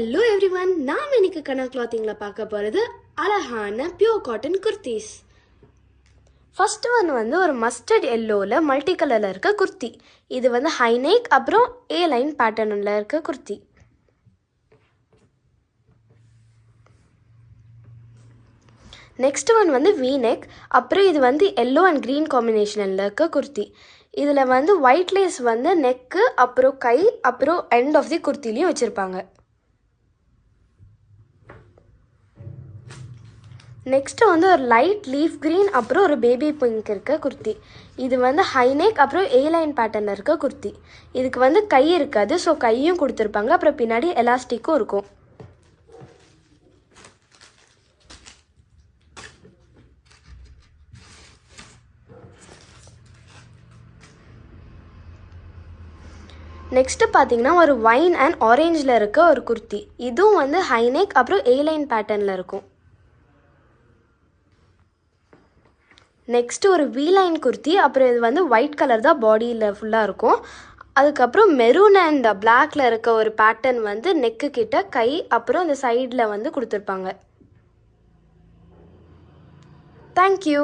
Hello everyone, நாம் இன்னைக்கு கண்ணா கிளாத்திங்கில் பார்க்க போகிறது அழகான pure cotton kurtis. First one வந்து ஒரு மஸ்டர்ட் எல்லோவில் மல்டி கலரில் இருக்க குர்த்தி. இது வந்து ஹைநெக் அப்புறம் ஏ லைன் பேட்டர்னில் இருக்க குர்த்தி. நெக்ஸ்ட் ஒன் வந்து வீநெக், அப்புறம் இது வந்து எல்லோ அண்ட் க்ரீன் காம்பினேஷனில் இருக்க குர்த்தி. இதில் வந்து ஒயிட் லேஸ் வந்து நெக்கு அப்புறம் கை அப்புறம் எண்ட் ஆஃப் தி குர்த்திலையும் வச்சுருப்பாங்க. நெக்ஸ்ட்டு வந்து ஒரு லைட் லீஃப் க்ரீன் அப்புறம் ஒரு பேபி பிங்க் இருக்க குர்த்தி. இது வந்து ஹைநெக் அப்புறம் ஏ லைன் பேட்டர்னில் இருக்க குர்த்தி. இதுக்கு வந்து கை இருக்காது, ஸோ கையும் கொடுத்துருப்பாங்க, அப்புறம் பின்னாடி எலாஸ்டிக்கும் இருக்கும். நெக்ஸ்ட்டு பார்த்தீங்கன்னா ஒரு ஒயின் அண்ட் ஆரேஞ்சில் இருக்க ஒரு குர்த்தி. இதுவும் வந்து ஹைநெக் அப்புறம் ஏ லைன் பேட்டர்னில் இருக்கும். நெக்ஸ்ட்டு ஒரு வி லைன் குர்த்தி, அப்புறம் இது வந்து ஒயிட் கலர் தான் பாடியில் ஃபுல்லாக இருக்கும். அதுக்கப்புறம் மெரூன் அண்ட் பிளாக்ல இருக்க ஒரு பேட்டர்ன் வந்து நெக்கு கிட்ட கை அப்புறம் இந்த சைடில் வந்து கொடுத்துருப்பாங்க. தேங்க்யூ.